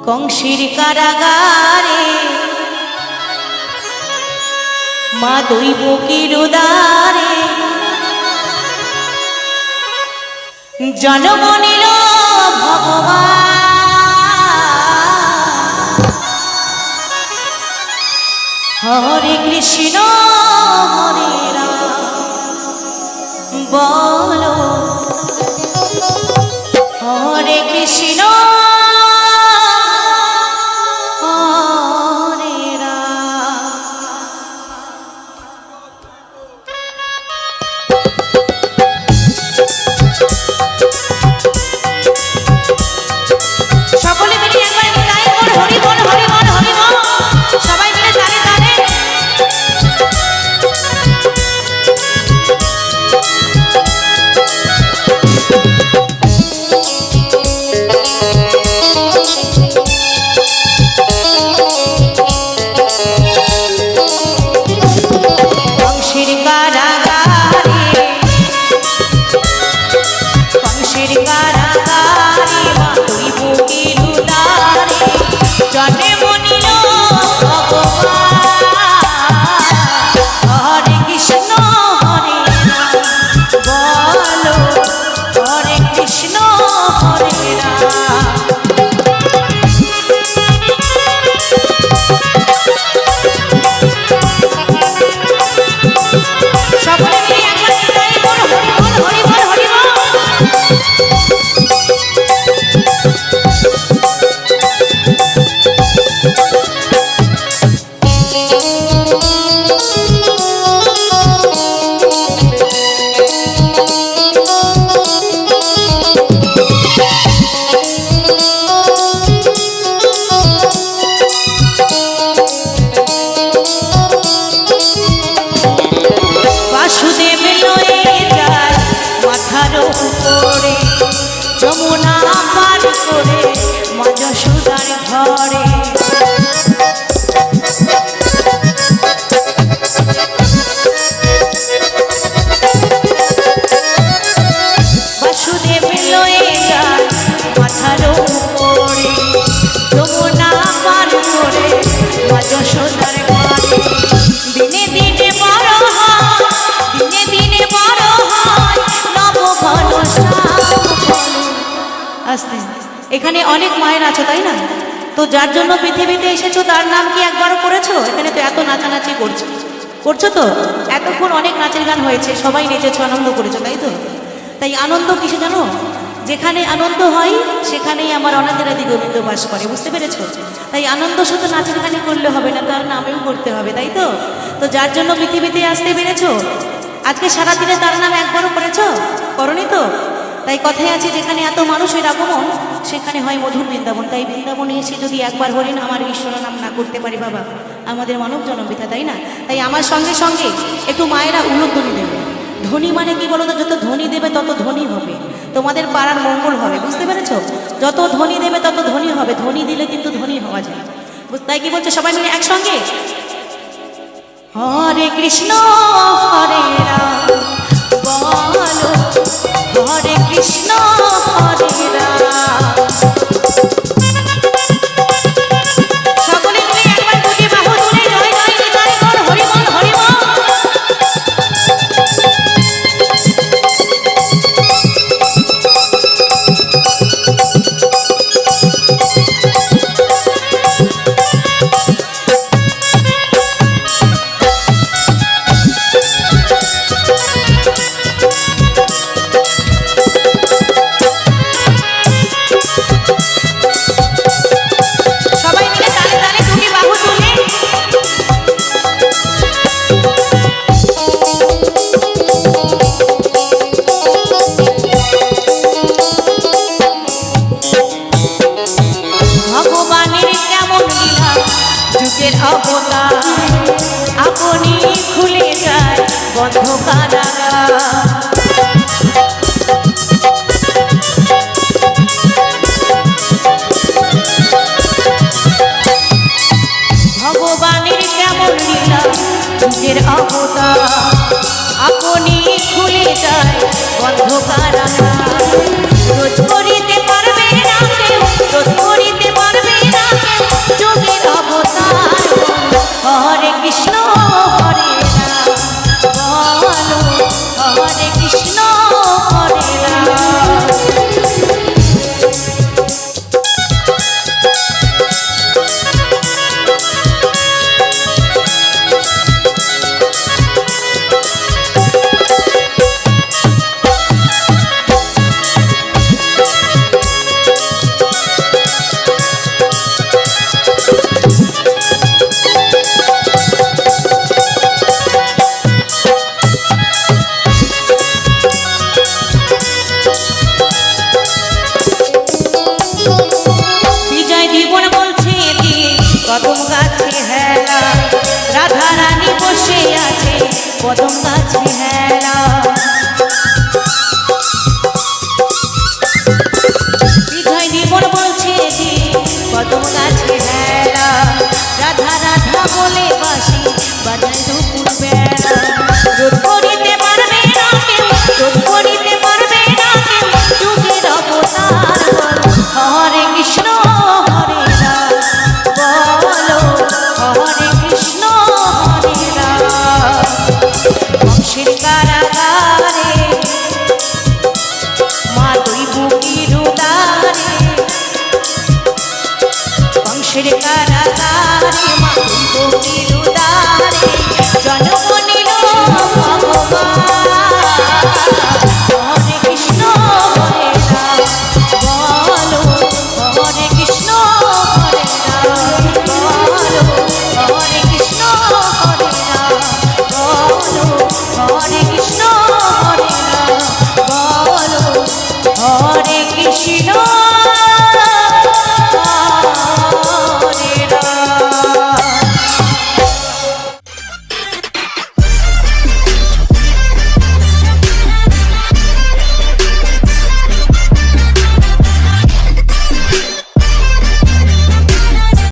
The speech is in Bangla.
কংসের কারাগারে মা দৈবকীর উদারে জন্ম নিল ভগবান। হরে কৃষ্ণ হরে রাম বলো হরে কৃষ্ণ যমুনা পার করে মা যশোদার ঘরে বাসুদেব লয়ে যায় মাথার উপরে যমুনা পার করে মা যশোদার ঘরে দিনে দিনে বড় হয় দিনে দিনে বড় হয় নব ঘন আস্তে এখানে অনেক মায়ের আছো তাই না? তো যার জন্য পৃথিবীতে এসেছো তার নাম কি একবারও করেছো? এখানে তো এত নাচানাচি করছো তো এতক্ষণ অনেক নাচের গান হয়েছে, সবাই নেচেছো, আনন্দ করেছো তাই তো? তাই আনন্দ কিসে জানো? যেখানে আনন্দ হয় সেখানেই আমার অনাদিরাদি গোবিন্দ বাস করে, বুঝতে পেরেছো? তাই আনন্দ শুধু নাচের গানে করলে হবে না, তার নামেও করতে হবে তাই তো? তো যার জন্য পৃথিবীতে আসতে পেরেছো, আজকে সারাদিনে তার নাম একবারও করেছো? করনি তো? তাই কথাই আছে যেখানে এত মানুষের আগমন সেখানে হয় মধুর বৃন্দাবন। তাই বৃন্দাবনে এসে যদি একবার হরিণ আমার ঈশ্বর নাম না করতে পারি বাবা, আমাদের মানব জনম বৃথা তাই না? তাই আমার সঙ্গে সঙ্গে একটু মায়েরা উলুধ্বনি দেবে। ধ্বনি মানে কি বলো তো? যত ধ্বনি দেবে তত ধ্বনি হবে, তোমাদের পাড়ার মঙ্গল হবে, বুঝতে পেরেছো? যত ধ্বনি দেবে তত ধ্বনি হবে, ধ্বনি দিলে কিন্তু ধ্বনি হওয়া যায়। তাই কি বলছে সবাই মিলে একসঙ্গে হরে কৃষ্ণ হরে রাম বলো হরে কৃষ্ণ হরে রাম। সকলে মিলে একবার দুটি বাহু তুলে জয় জয় নিতাই গৌর হরি বল হরি বল। অবতার আপনি খুলে যায় বন্ধ কারাগার। ভগবানের কেমন লীলা যুগের অবতার আপনি খুলে যায় বন্ধ কারাগার। রোধ করিতে পারবে না কেউ, রোধ করিতে পারবে না বিজয় জীবন বলছে যে কদম গাছে হেলা, রাধা রানী বসে আছে কদম গাছে হেলা। বিজয় জীবন বলছে যে কদম গাছে হেলা, রাধা রাধা বলে বাস